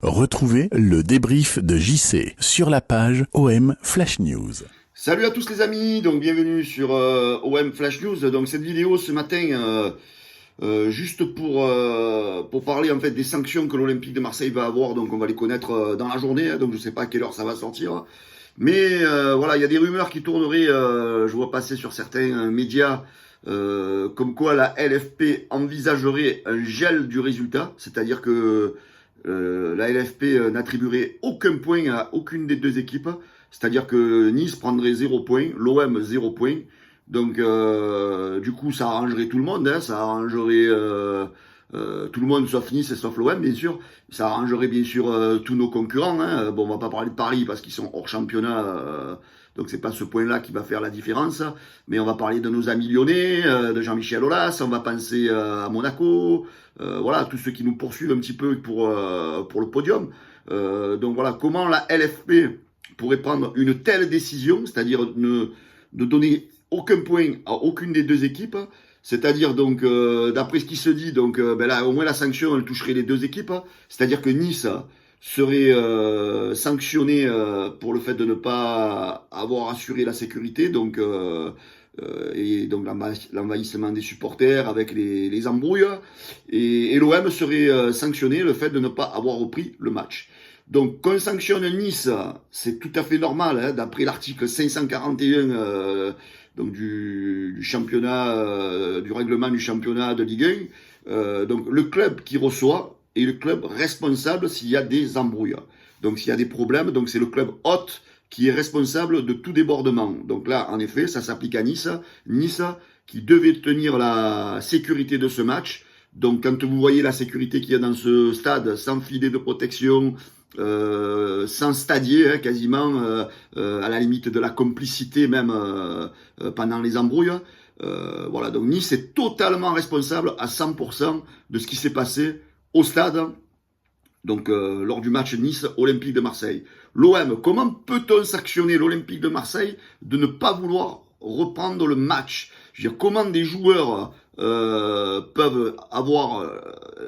Retrouvez le débrief de JC sur la page OM Flash News. Salut à tous les amis, donc bienvenue sur OM Flash News. Donc cette vidéo ce matin, juste pour parler en fait des sanctions que l'Olympique de Marseille va avoir. Donc on va les connaître dans la journée, donc je sais pas à quelle heure ça va sortir. Mais voilà, il y a des rumeurs qui tourneraient, je vois passer sur certains médias, comme quoi la LFP envisagerait un gel du résultat, c'est-à-dire que la LFP n'attribuerait aucun point à aucune des deux équipes. C'est-à-dire que Nice prendrait 0 point, l'OM 0 point. Donc du coup ça arrangerait tout le monde, hein, ça arrangerait tout le monde sauf Nice et sauf l'OM bien sûr. Ça arrangerait bien sûr tous nos concurrents. Hein. Bon, on va pas parler de Paris parce qu'ils sont hors championnat, donc c'est pas ce point-là qui va faire la différence. Mais on va parler de nos amis lyonnais, de Jean-Michel Aulas, on va penser à Monaco, voilà, tous ceux qui nous poursuivent un petit peu pour le podium. Donc voilà, comment la LFP pourrait prendre une telle décision, c'est-à-dire ne donner aucun point à aucune des deux équipes, c'est-à-dire donc d'après ce qui se dit, donc ben là au moins la sanction elle toucherait les deux équipes, c'est-à-dire que Nice serait sanctionné pour le fait de ne pas avoir assuré la sécurité, donc et donc l'envahissement des supporters avec les embrouilles, et l'OM serait sanctionné le fait de ne pas avoir repris le match. Donc, qu'on sanctionne Nice, c'est tout à fait normal, hein, d'après l'article 541 donc du championnat, du règlement du championnat de Ligue 1. Donc, le club qui reçoit est le club responsable s'il y a des embrouilles. Donc, s'il y a des problèmes, donc c'est le club hôte qui est responsable de tout débordement. Donc là, en effet, ça s'applique à Nice. Nice qui devait tenir la sécurité de ce match. Donc, quand vous voyez la sécurité qu'il y a dans ce stade, sans filet de protection, sans stadier, hein, quasiment à la limite de la complicité même pendant les embrouilles. Voilà, donc Nice est totalement responsable à 100% de ce qui s'est passé au stade, donc lors du match Nice-Olympique de Marseille. L'OM, comment peut-on sanctionner l'Olympique de Marseille de ne pas vouloir reprendre le match? Je veux dire, comment des joueurs peuvent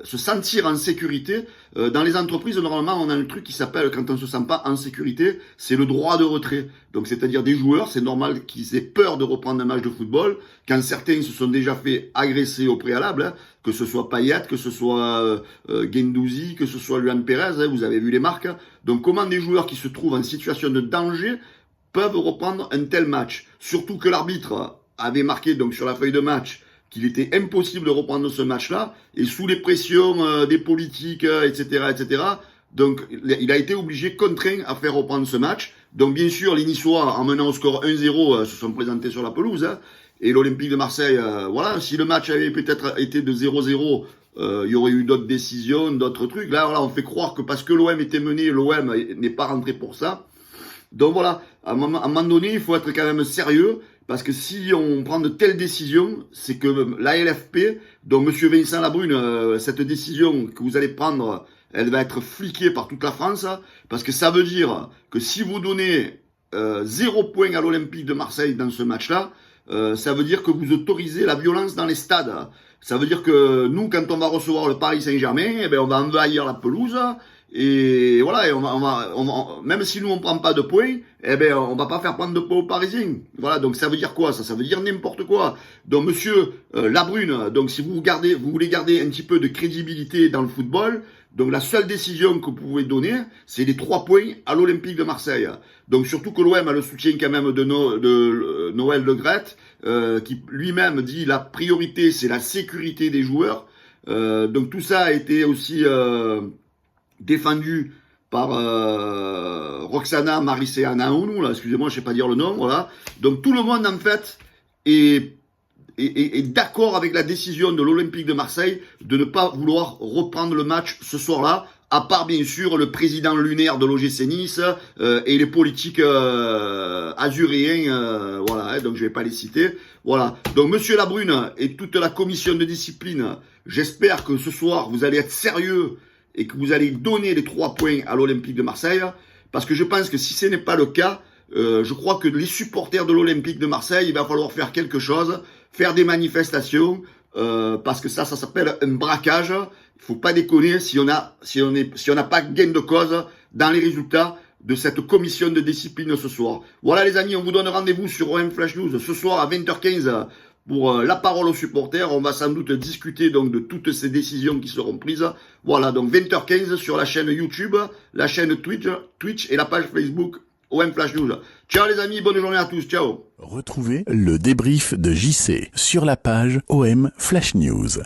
se sentir en sécurité. Dans les entreprises, normalement, on a un truc qui s'appelle, quand on se sent pas en sécurité, c'est le droit de retrait. Donc, c'est-à-dire des joueurs, c'est normal qu'ils aient peur de reprendre un match de football, quand certains se sont déjà fait agresser au préalable, hein, que ce soit Payet, que ce soit Guendouzi, que ce soit Luan Pérez, hein, vous avez vu les marques. Donc, comment des joueurs qui se trouvent en situation de danger peuvent reprendre un tel match? Surtout que l'arbitre avait marqué donc sur la feuille de match qu'il était impossible de reprendre ce match-là, et sous les pressions des politiques, etc., donc il a été obligé, contraint à faire reprendre ce match. Donc bien sûr, les Niçois, en menant au score 1-0, se sont présentés sur la pelouse, hein, et l'Olympique de Marseille, voilà, si le match avait peut-être été de 0-0, il y aurait eu d'autres décisions, d'autres trucs. Là, voilà, on fait croire que parce que l'OM était mené, l'OM n'est pas rentré pour ça. Donc voilà, à un moment donné, il faut être quand même sérieux, parce que si on prend de telles décisions, c'est que la LFP, donc Monsieur Vincent Labrune, cette décision que vous allez prendre, elle va être fliquée par toute la France, parce que ça veut dire que si vous donnez 0 point à l'Olympique de Marseille dans ce match-là, ça veut dire que vous autorisez la violence dans les stades. Ça veut dire que nous, quand on va recevoir le Paris Saint-Germain, eh ben, on va envahir la pelouse. Et voilà, et même si nous on prend pas de points, eh ben on va pas faire prendre de points aux Parisiens. Voilà, donc ça veut dire quoi? Ça veut dire n'importe quoi. Donc Monsieur Labrune, donc si vous voulez garder un petit peu de crédibilité dans le football, donc la seule décision que vous pouvez donner, c'est les 3 points à l'Olympique de Marseille. Donc surtout que l'OM a le soutien quand même de Noël Le Graët, qui lui-même dit la priorité c'est la sécurité des joueurs. Donc tout ça a été aussi défendu par Roxana Maracineanu, là, excusez-moi, je sais pas dire le nom, voilà. Donc tout le monde en fait est d'accord avec la décision de l'Olympique de Marseille de ne pas vouloir reprendre le match ce soir-là, à part bien sûr le président lunaire de l'OGC Nice et les politiques azuréens, voilà, hein, donc je vais pas les citer. Voilà, donc Monsieur Labrune et toute la commission de discipline, j'espère que ce soir vous allez être sérieux et que vous allez donner les 3 points à l'Olympique de Marseille, parce que je pense que si ce n'est pas le cas, je crois que les supporters de l'Olympique de Marseille, il va falloir faire quelque chose, faire des manifestations, parce que ça s'appelle un braquage. Il faut pas déconner si on n'a pas gain de cause dans les résultats de cette commission de discipline ce soir. Voilà les amis, on vous donne rendez-vous sur OM Flash News ce soir à 20h15 pour la parole aux supporters. On va sans doute discuter donc de toutes ces décisions qui seront prises. Voilà, donc 20h15 sur la chaîne YouTube, la chaîne Twitch et la page Facebook OM Flash News. Ciao les amis, bonne journée à tous, ciao. Retrouvez le débrief de JC sur la page OM Flash News.